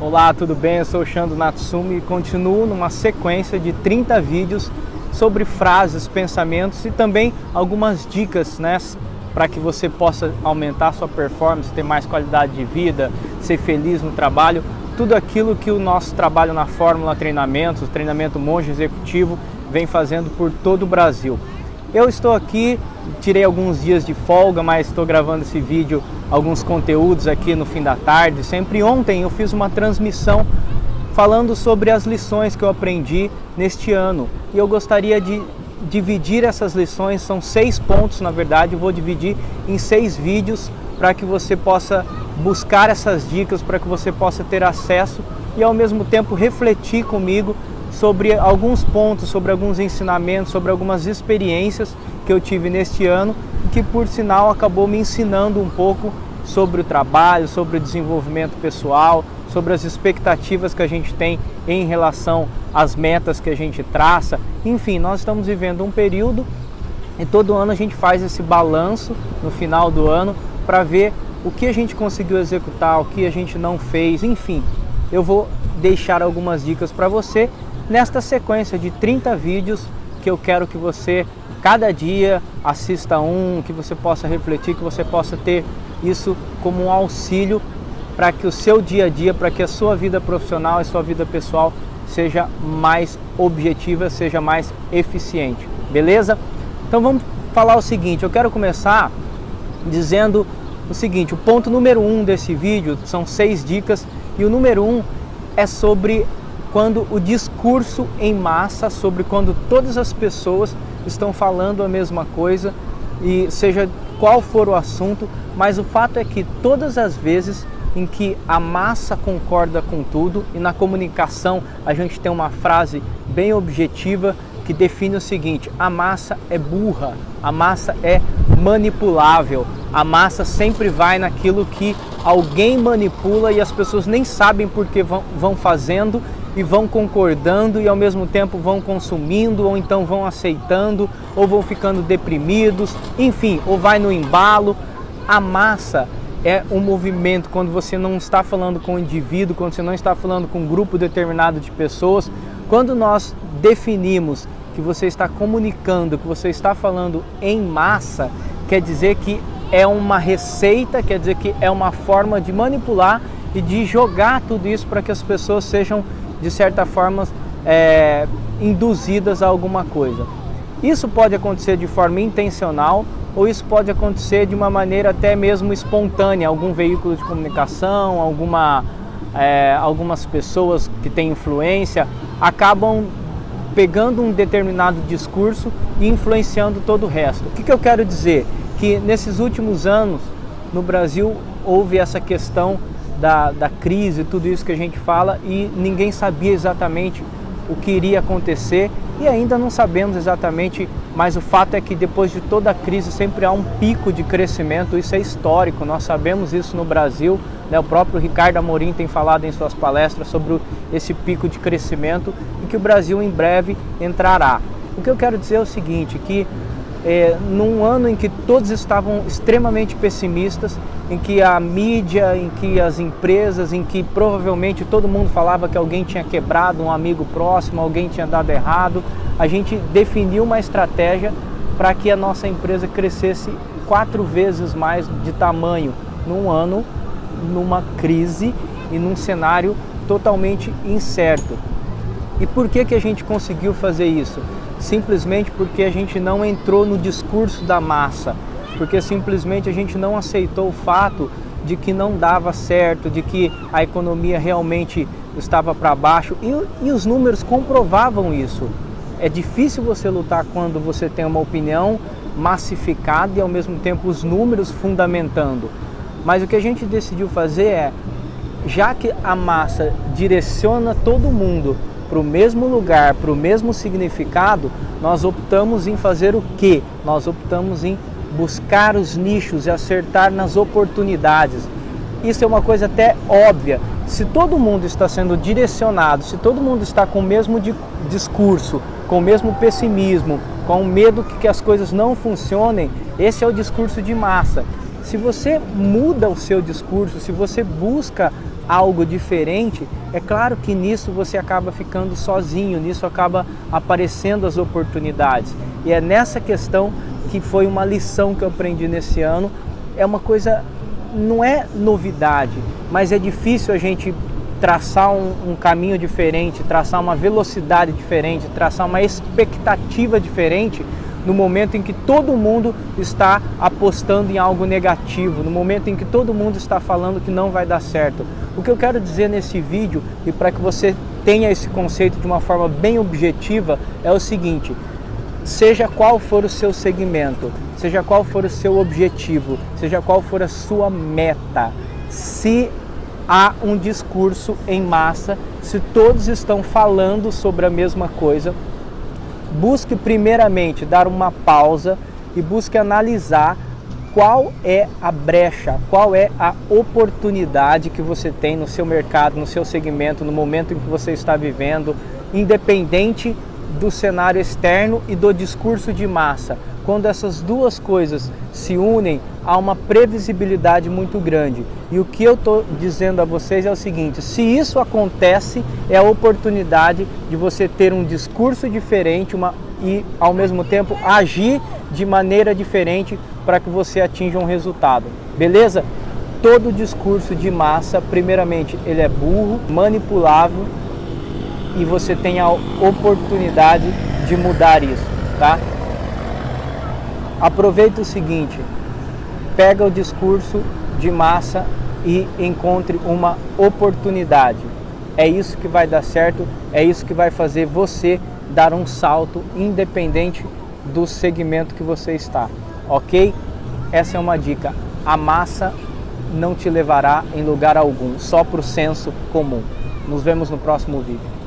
Olá, tudo bem? Eu sou o Shando Natsumi e continuo numa sequência de 30 vídeos sobre frases, pensamentos e também algumas dicas, né, para que você possa aumentar a sua performance, ter mais qualidade de vida, ser feliz no trabalho, tudo aquilo que o nosso trabalho na Fórmula Treinamentos, o treinamento Monge Executivo, vem fazendo por todo o Brasil. Eu estou aqui, tirei alguns dias de folga, mas estou gravando esse vídeo, alguns conteúdos aqui no fim da tarde. Sempre ontem eu fiz uma transmissão falando sobre as lições que eu aprendi neste ano. E eu gostaria de dividir essas lições, são 6 pontos na verdade, eu vou dividir em 6 vídeos para que você possa buscar essas dicas, para que você possa ter acesso e ao mesmo tempo refletir comigo sobre alguns pontos, sobre alguns ensinamentos, sobre algumas experiências que eu tive neste ano, que por sinal acabou me ensinando um pouco sobre o trabalho, sobre o desenvolvimento pessoal, sobre as expectativas que a gente tem em relação às metas que a gente traça. Enfim, nós estamos vivendo um período e todo ano a gente faz esse balanço no final do ano para ver o que a gente conseguiu executar, o que a gente não fez, enfim. Eu vou deixar algumas dicas para você nesta sequência de 30 vídeos que eu quero que você, cada dia, assista um, que você possa refletir, que você possa ter isso como um auxílio para que o seu dia a dia, para que a sua vida profissional e sua vida pessoal seja mais objetiva, seja mais eficiente, beleza? Então vamos falar o seguinte, eu quero começar dizendo o seguinte, o ponto número 1 desse vídeo, são 6 dicas, e o número 1 é sobre quando o discurso em massa, sobre quando todas as pessoas estão falando a mesma coisa, e seja qual for o assunto, mas o fato é que todas as vezes em que a massa concorda com tudo, e na comunicação a gente tem uma frase bem objetiva que define o seguinte: a massa é burra, a massa é manipulável, a massa sempre vai naquilo que alguém manipula e as pessoas nem sabem por que vão fazendo e vão concordando e ao mesmo tempo vão consumindo, ou então vão aceitando, ou vão ficando deprimidos, enfim, ou vai no embalo. A massa é um movimento, quando você não está falando com o indivíduo, quando você não está falando com um grupo determinado de pessoas, quando nós definimos que você está comunicando, que você está falando em massa, quer dizer que é uma receita, quer dizer que é uma forma de manipular e de jogar tudo isso para que as pessoas sejam, de certa forma, induzidas a alguma coisa. Isso pode acontecer de forma intencional ou isso pode acontecer de uma maneira até mesmo espontânea, algum veículo de comunicação, algumas pessoas que têm influência acabam pegando um determinado discurso e influenciando todo o resto. O que eu quero dizer? Que nesses últimos anos no Brasil houve essa questão da crise, tudo isso que a gente fala, e ninguém sabia exatamente o que iria acontecer e ainda não sabemos exatamente, mas o fato é que depois de toda a crise sempre há um pico de crescimento, isso é histórico, nós sabemos isso no Brasil, né? O próprio Ricardo Amorim tem falado em suas palestras sobre esse pico de crescimento e que o Brasil em breve entrará. O que eu quero dizer é o seguinte, que num ano em que todos estavam extremamente pessimistas, em que a mídia, em que as empresas, em que provavelmente todo mundo falava que alguém tinha quebrado, um amigo próximo, alguém tinha dado errado, a gente definiu uma estratégia para que a nossa empresa crescesse 4 vezes mais de tamanho num ano, numa crise e num cenário totalmente incerto. E por que a gente conseguiu fazer isso? Simplesmente porque a gente não entrou no discurso da massa, porque simplesmente a gente não aceitou o fato de que não dava certo, de que a economia realmente estava para baixo e os números comprovavam isso. É difícil você lutar quando você tem uma opinião massificada e ao mesmo tempo os números fundamentando. Mas o que a gente decidiu fazer é, já que a massa direciona todo mundo para o mesmo lugar, para o mesmo significado, nós optamos em fazer o quê? Nós optamos em buscar os nichos e acertar nas oportunidades. Isso é uma coisa até óbvia. Se todo mundo está sendo direcionado, se todo mundo está com o mesmo discurso, com o mesmo pessimismo, com o medo que as coisas não funcionem, esse é o discurso de massa. Se você muda o seu discurso, se você busca algo diferente, é claro que nisso você acaba ficando sozinho, nisso acaba aparecendo as oportunidades. E é nessa questão que foi uma lição que eu aprendi nesse ano. É uma coisa, não é novidade, mas é difícil a gente traçar um caminho diferente, traçar uma velocidade diferente, traçar uma expectativa diferente no momento em que todo mundo está apostando em algo negativo, no momento em que todo mundo está falando que não vai dar certo. O que eu quero dizer nesse vídeo, e para que você tenha esse conceito de uma forma bem objetiva, é o seguinte: seja qual for o seu segmento, seja qual for o seu objetivo, seja qual for a sua meta, se há um discurso em massa, se todos estão falando sobre a mesma coisa, busque primeiramente dar uma pausa e busque analisar qual é a brecha, qual é a oportunidade que você tem no seu mercado, no seu segmento, no momento em que você está vivendo, independente do cenário externo e do discurso de massa. Quando essas duas coisas se unem, há uma previsibilidade muito grande. E o que eu estou dizendo a vocês é o seguinte: se isso acontece, é a oportunidade de você ter um discurso diferente e, ao mesmo tempo, agir de maneira diferente para que você atinja um resultado. Beleza? Todo discurso de massa, primeiramente, ele é burro, manipulável, e você tem a oportunidade de mudar isso, tá? Aproveita o seguinte: pega o discurso de massa e encontre uma oportunidade. É isso que vai dar certo, é isso que vai fazer você dar um salto independente do segmento que você está, ok? Essa é uma dica: a massa não te levará em lugar algum, só para o senso comum. Nos vemos no próximo vídeo.